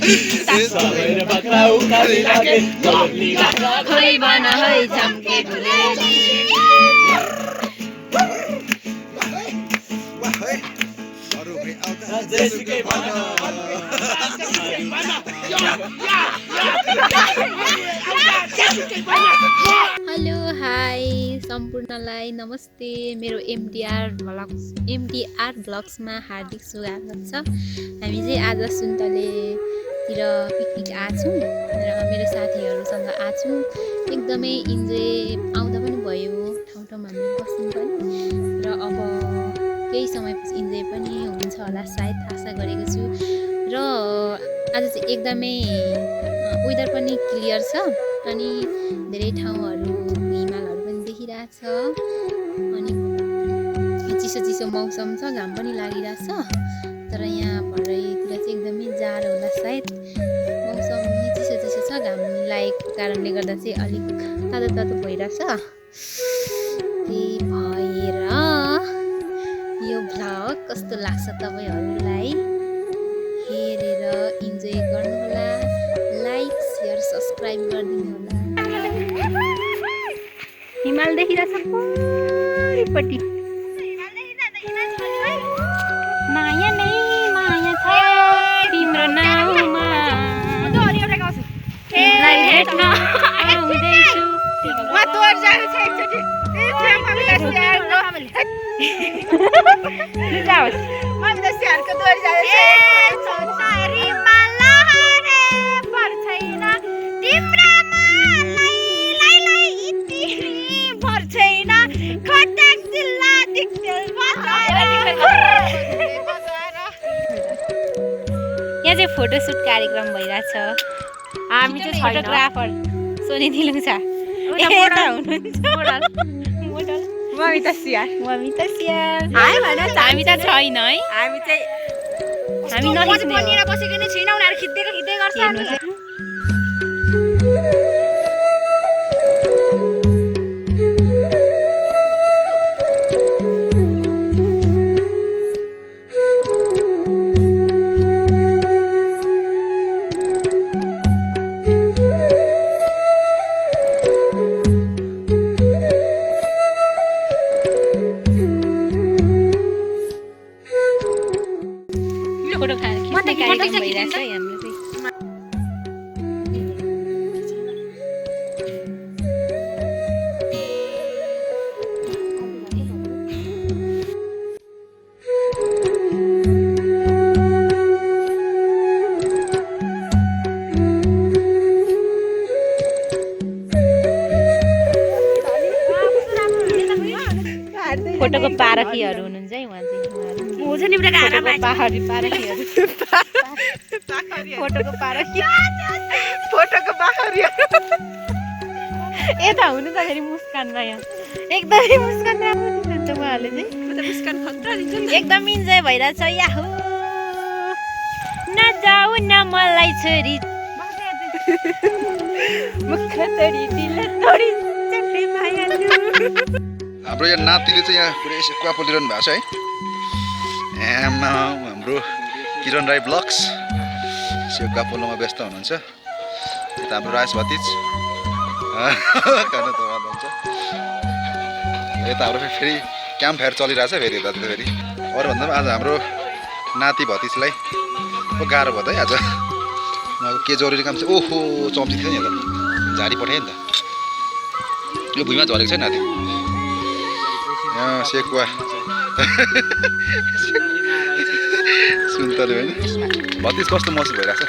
सबैले बाख्रा उखाली लागे जलनी बाख्रा खोइ बन है झम्के गुलेली जेसुकै भन हेलो हाई सम्पूर्णलाई नमस्ते मेरो एमडीआर ब्लग्समा हार्दिक स्वागत छ। हामी चाहिँ आज सुन्तलेतिर पिकनिक आछौँ र मेरो साथीहरूसँग आछौँ। एकदमै इन्जोय आउँदा पनि भयो, ठाउँ ठाउँमा हामी बस्यौँ पनि र अब केही समयपछि इन्जोय पनि हुन्छ होला सायद आशा गरेको छु। र आज चाहिँ एकदमै वेदर पनि क्लियर छ अनि धेरै ठाउँहरू हिमालहरू पनि देखिरहेछ अनि चिसो चिसो मौसम छ, घाम पनि लागिरहेछ। तर यहाँ भरेतिर चाहिँ एकदमै जाडो होला सायद, मौसम चिसो चिसो छ, घाम लागेको कारणले गर्दा चाहिँ अलिक तातो तातो भइरहेछ। त्यही भएर यो भ्लग कस्तो लाग्छ तपाईँहरूलाई हेरेर इन्जोय गर्नुहोला, लाइक सेयर सब्सक्राइब गरिदिनु होला। हिमाल देखिरहेछ परिपट्टि, माया नै माया छ तिम्रो नाउँमा, तिमीलाई भेट्न आउँदैछु। यहाँ चाहिँ फोटोसुट कार्यक्रम भइरहेछ। हामी चाहिँ फोटोग्राफर सोनी दिलुङ छ, यता हुनुहुन्छ मोडल ममिता सियार। हामी त छैन है, हामी नखिच्ने बनेर बसेको नै छैन, उनीहरू खिच्दै गर्छ। फोटो खिच्ने कार्यक्रम भइरहेछ हाम्रो चाहिँ। फोटोको पारखीहरू हुनुहुन्छ है उहाँ चाहिँ, फोटोको पाखरी यता हुनु त फेरि मुस्कानमा, यहाँ एकदमै मुस्कान राम्रो दिनुहुन्छ उहाँहरूले चाहिँ, एकदम इन्जोय भइरहेछ। याहु नजाऊ न मलाई छोरी मुख तोडी दिल तोडी चट्टे मायालु। हाम्रो यहाँ नातिले चाहिँ यहाँ पुरै सेकुवा पोलिरहनु भएको छ है। हाम्रो किरण राई ब्लग्स सेकुवा पोल्नुमा व्यस्त हुनुहुन्छ। यता हाम्रो राज भतिज हुन्छ। यता हाम्रो फेरि क्याम्प फायर चलिरहेछ फेरि यता फेरि अरूभन्दा पनि आज हाम्रो नाति भतिजलाई गाह्रो भयो त है आज। उहाँको के जरुरी काम छ? ओहो चम्ची थियो नि त, झाडी पठायो नि त, यो भुइँमा झरेको छ नाति। सेकुवा सुन्तले होइन, भतिज कस्तो महसुस भइरहेछ?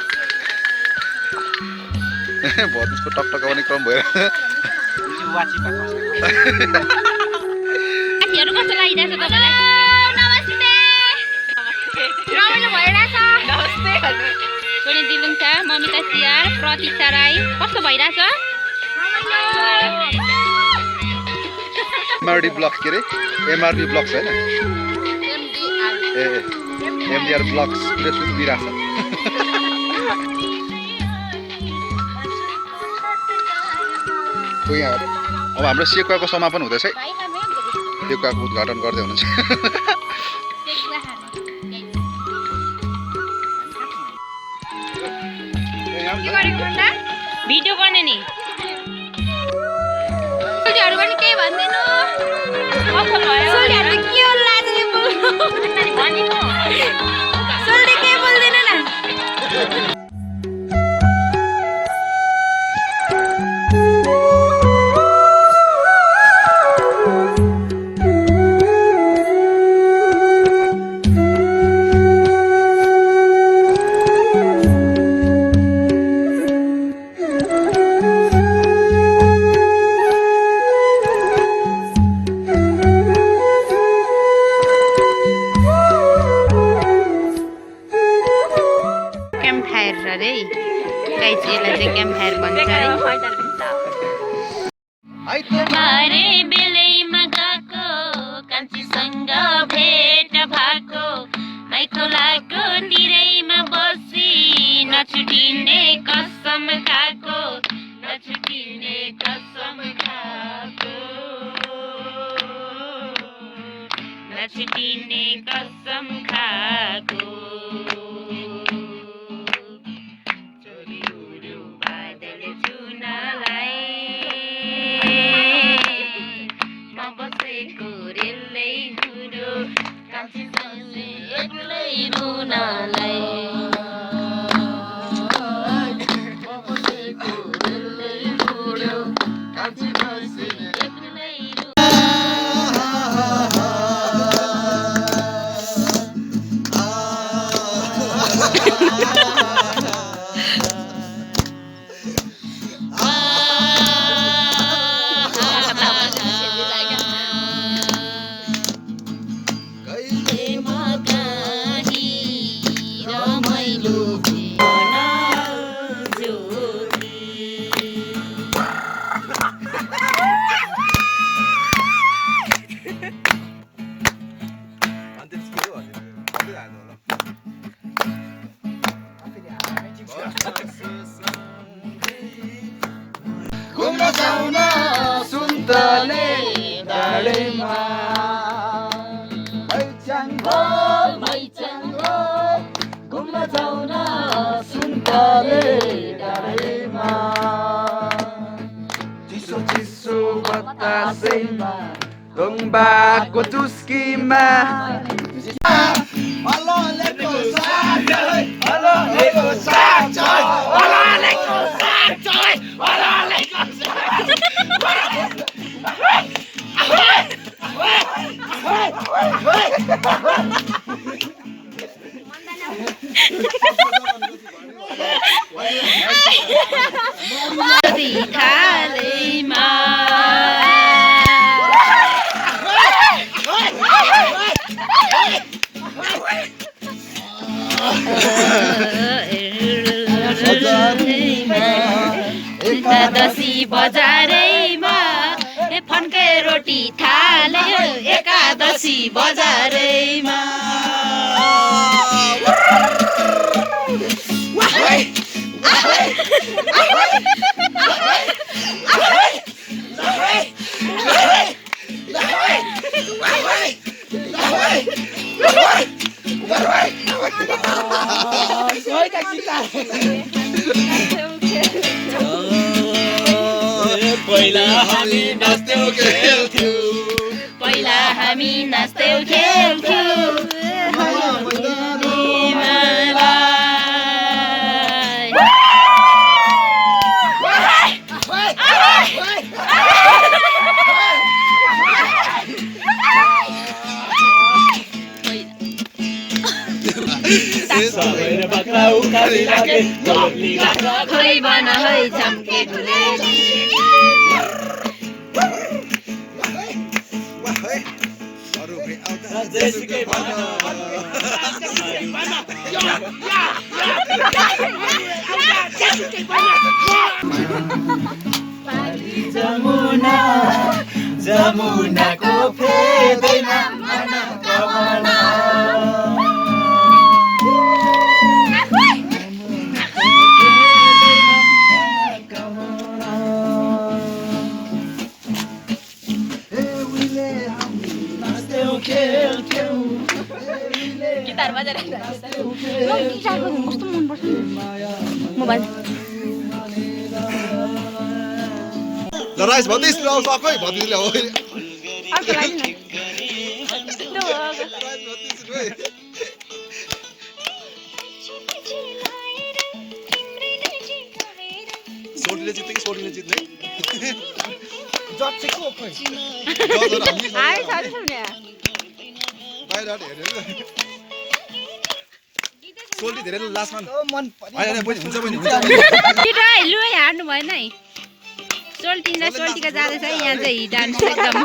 भतिजको टकटकाउने क्रम भइरहेछ। सोनी दिलुङ छ, ममिता सियार, प्रतीक्षा राई, कस्तो भइरहेछ? एमआरडी ब्लग्स के अरे एमआरबी ब्लग्स होइन, एमडीआर ब्लग्स पुरै सुट दिइरहेछ। अब हाम्रो सेकुवाको समापन हुँदैछ है, सेकुवाको उद्घाटन गर्दै हुनुहुन्छ। भिडियो गर्ने नि सोल्टीहरू पनि केही भन्दैन सोल्टीहरू के हो लाजले बोल्नु सोल्टी केही बोल्दैन न बारे बेलैमा गएको कान्छीसँग भेट भएको माइखोलाको तिरैमा बसी नछुटिने कसम खाएको नछुटिने कसम खाएको नछुटिने कसम खाएको घुम्न जाउन सुन्तले डाँडैमा मैचाङको घुम्न जाउन सुन्तले डाँडैमा चिसो चिसो बतासैमा ढुङ्गाको चुस्कीमा अललेको साग अललेको साग अललेको साग अललेको थालैमा एकादशी बजारैमा फन्के रोटी थाल्यो एकादशी बजारैमा पहिला हामी नाच्थ्यौं खेल्थ्यौं पहिला हामी नाच्थ्यौं खेल्थ्यौं सबैले बाख्रा उखाली लागे लोग्ली बाख्रा खोइ बन है झम्के ढुलेली जेसुकै भन जमुना जमुनाको फेदैन मन कमना गिटार बजाइरहेको गिटारको कस्तो मनपर्छ मोबाइल ल राइस भतिस ल सकै भतिसले हो अर्को लागि न सोडीले जित्ने कि सोडीले जित्ने जज चाहिँ को खोइ आए छ नि बाहिरबाट हेरेर सोल्टी धेरै लास्टमा मन होइन बहिनी हुन्छ बहिनी छिटो है लु है हार्नु भएन है सोल्टीका जाँदैछ यहाँ चाहिँ हिटान्छु एकदम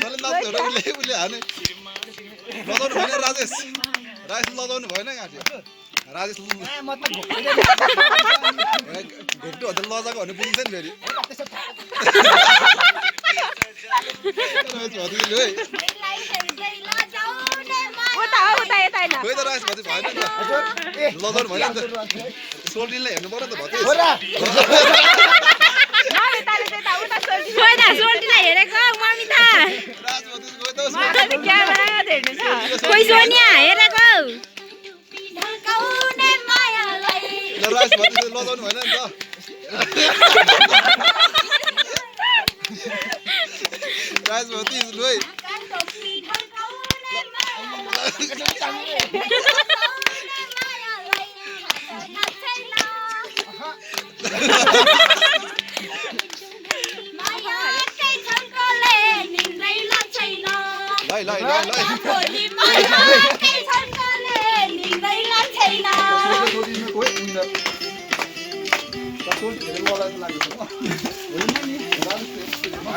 जसले नाच्छ एउटा उसले हाने लजाउनु भएन राजेश लजाउनु भएन यहाँ थियो राजेश म त घोप्टो भन्दा लजाको भन्ने बुझ्छ नि फेरि खोइ त राजेश भति भएन नि त लजाउनु भएन नि त सोल्टीलाई हेर्नु पर्यो नि त भति सोल्टीलाई हेरेको ममिता राज भति गयो त खोइ सोनिया हेरेको ल राज भति लजाउनु भएन नि त राज भति लु है ल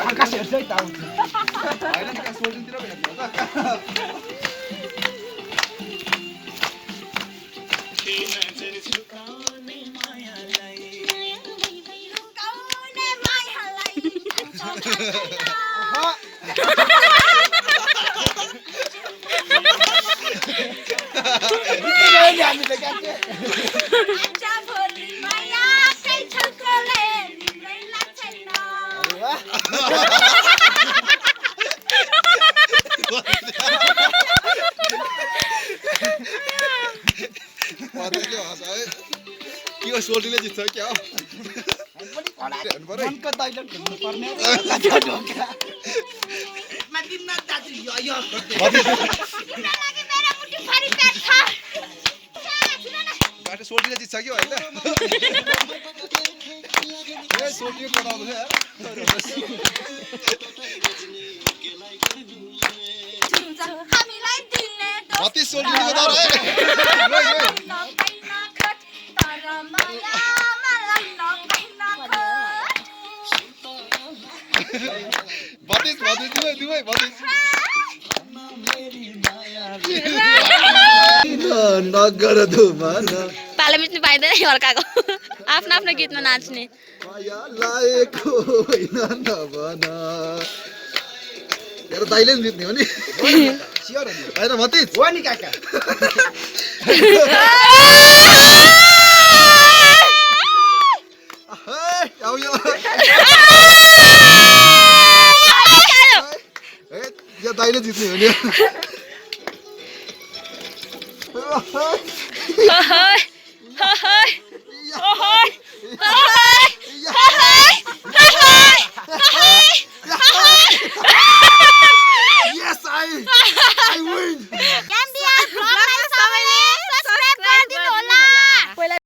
आकाश हेर्छ है त के हो सोल्टीले जित्छ क्या हो मनको दैलो खेल्नु पर्ने बाटो सोल्टीले जित्छ कि होइन सोल्टी कति सोल्टीले बत्तीस दुवै बत्तीस नगर धुमान पाला मिच्नु पाइँदैन अर्काको आफ्नो आफ्नो गीतमा नाच्ने माया लागेको होइन नभन मेरो दाइले नि जित्ने हो नि होइन बत्तीस हो नि काका